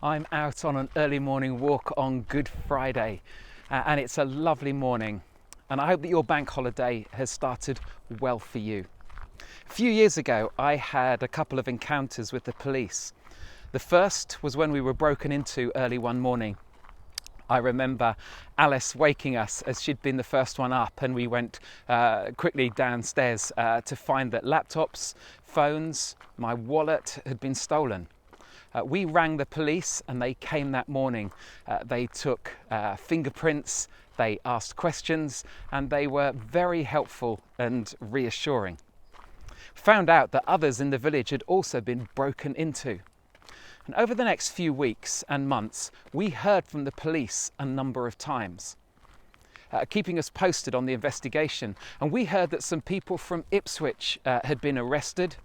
I'm out on an early morning walk on Good Friday and it's a lovely morning, and I hope that your bank holiday has started well for you. A few years ago I had a couple of encounters with the police. The first was when we were broken into early one morning. I remember Alice waking us as she'd been the first one up, and we went quickly downstairs to find that laptops, phones, my wallet had been stolen. We rang the police and they came that morning. They took fingerprints, they asked questions, and they were very helpful and reassuring. Found out that others in the village had also been broken into. And over the next few weeks and months, we heard from the police a number of times, keeping us posted on the investigation. And we heard that some people from Ipswich had been arrested,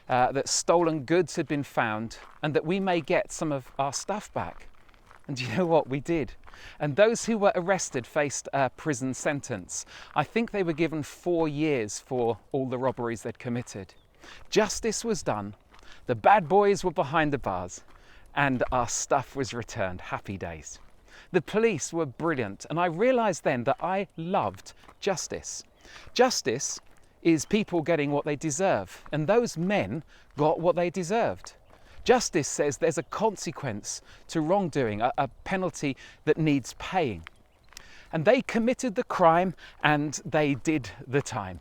that stolen goods had been found, and that we may get some of our stuff back. And you know what? We did. And those who were arrested faced a prison sentence. I think they were given 4 years for all the robberies they'd committed. Justice was done. The bad boys were behind the bars, and our stuff was returned. Happy days. The police were brilliant, and I realised then that I loved justice. Justice is people getting what they deserve, and those men got what they deserved. Justice says there's a consequence to wrongdoing, a penalty that needs paying. And they committed the crime and they did the time.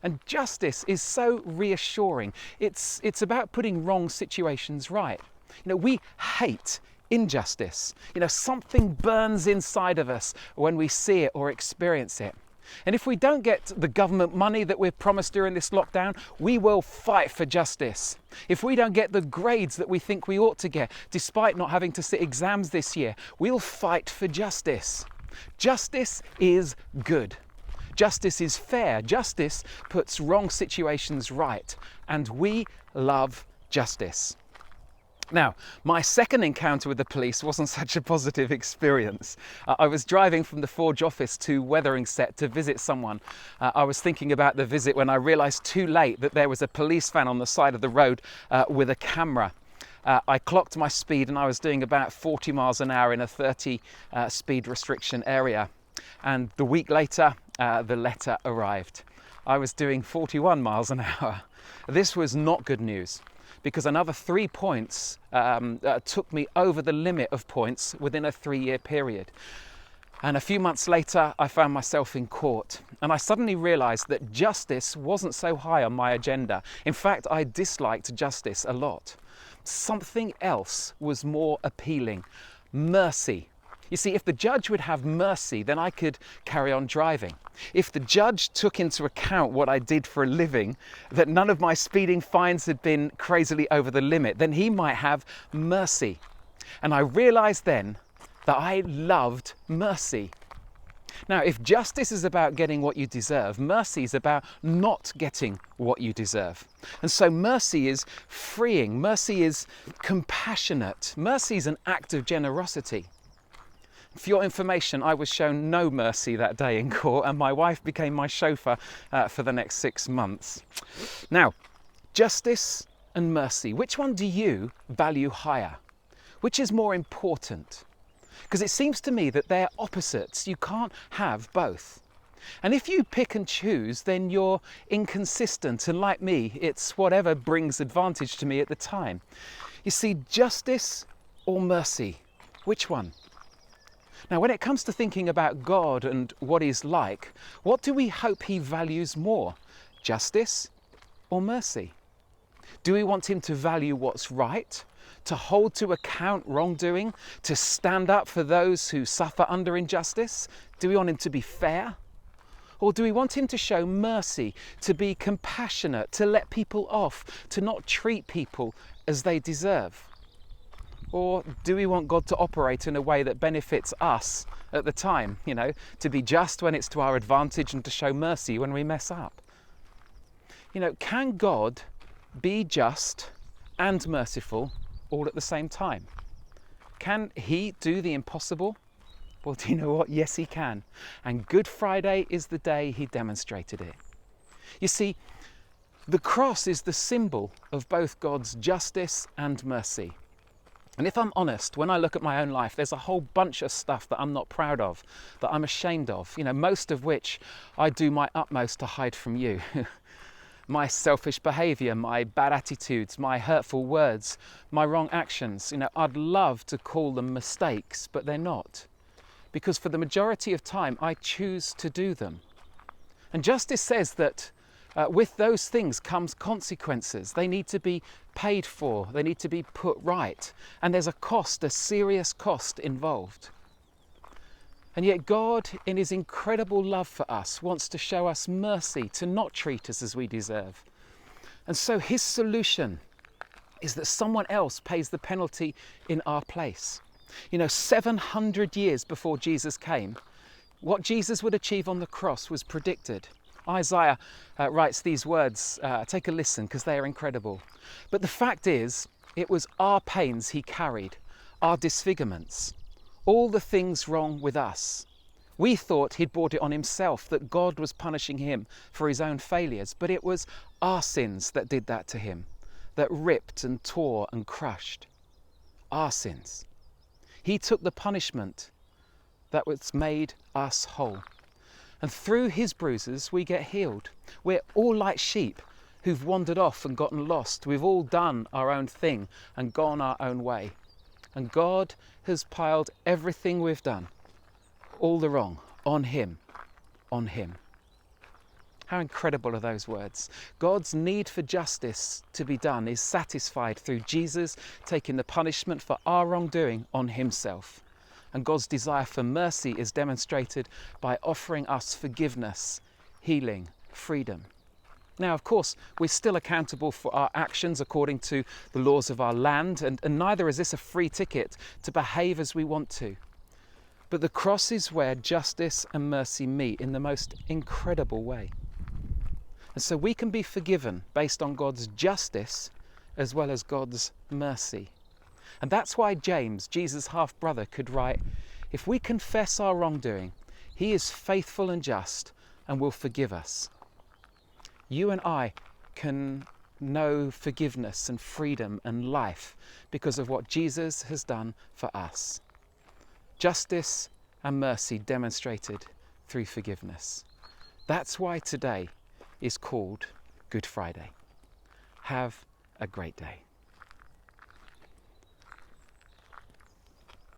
And justice is so reassuring. It's about putting wrong situations right. We hate injustice. Something burns inside of us when we see it or experience it. And if we don't get the government money that we're promised during this lockdown, we will fight for justice. If we don't get the grades that we think we ought to get, despite not having to sit exams this year, we'll fight for justice. Justice is good. Justice is fair. Justice puts wrong situations right. And we love justice. Now, my second encounter with the police wasn't such a positive experience. I was driving from the Forge office to Wetheringset to visit someone. I was thinking about the visit when I realised too late that there was a police van on the side of the road with a camera. I clocked my speed and I was doing about 40 miles an hour in a 30 speed restriction area. And the week later, the letter arrived. I was doing 41 miles an hour. This was not good news, because another 3 points took me over the limit of points within a 3-year period. And a few months later, I found myself in court, and I suddenly realised that justice wasn't so high on my agenda. In fact, I disliked justice a lot. Something else was more appealing: mercy. You see, if the judge would have mercy, then I could carry on driving. If the judge took into account what I did for a living, that none of my speeding fines had been crazily over the limit, then he might have mercy. And I realised then that I loved mercy. Now, if justice is about getting what you deserve, mercy is about not getting what you deserve. And so mercy is freeing. Mercy is compassionate. Mercy is an act of generosity. For your information, I was shown no mercy that day in court, and my wife became my chauffeur for the next 6 months. Now, justice and mercy, which one do you value higher? Which is more important? Because it seems to me that they're opposites. You can't have both. And if you pick and choose, then you're inconsistent, and like me, it's whatever brings advantage to me at the time. You see, justice or mercy, which one? Now, when it comes to thinking about God and what He's like, what do we hope He values more? Justice or mercy? Do we want Him to value what's right, to hold to account wrongdoing, to stand up for those who suffer under injustice? Do we want Him to be fair? Or do we want Him to show mercy, to be compassionate, to let people off, to not treat people as they deserve? Or do we want God to operate in a way that benefits us at the time, to be just when it's to our advantage and to show mercy when we mess up? Can God be just and merciful all at the same time? Can He do the impossible? Well, do you know what? Yes, He can. And Good Friday is the day He demonstrated it. You see, the cross is the symbol of both God's justice and mercy. And if I'm honest, when I look at my own life, there's a whole bunch of stuff that I'm not proud of, that I'm ashamed of, most of which I do my utmost to hide from you. My selfish behaviour, my bad attitudes, my hurtful words, my wrong actions. I'd love to call them mistakes, but they're not. Because for the majority of time, I choose to do them. And justice says that with those things comes consequences. They need to be paid for. They need to be put right. And there's a cost, a serious cost involved. And yet God, in his incredible love for us, wants to show us mercy, to not treat us as we deserve. And so his solution is that someone else pays the penalty in our place. 700 years before Jesus came, what Jesus would achieve on the cross was predicted. Isaiah writes these words. Take a listen, because they are incredible. But the fact is, it was our pains he carried, our disfigurements, all the things wrong with us. We thought he'd brought it on himself, that God was punishing him for his own failures, but it was our sins that did that to him, that ripped and tore and crushed. Our sins. He took the punishment that was made us whole. And through his bruises we get healed. We're all like sheep who've wandered off and gotten lost. We've all done our own thing and gone our own way. And God has piled everything we've done, all the wrong, on him, on him. How incredible are those words? God's need for justice to be done is satisfied through Jesus taking the punishment for our wrongdoing on himself. And God's desire for mercy is demonstrated by offering us forgiveness, healing, freedom. Now, of course, we're still accountable for our actions according to the laws of our land, and neither is this a free ticket to behave as we want to. But the cross is where justice and mercy meet in the most incredible way. And so we can be forgiven based on God's justice as well as God's mercy. And that's why James, Jesus' half-brother, could write, if we confess our wrongdoing, he is faithful and just and will forgive us. You and I can know forgiveness and freedom and life because of what Jesus has done for us. Justice and mercy demonstrated through forgiveness. That's why today is called Good Friday. Have a great day.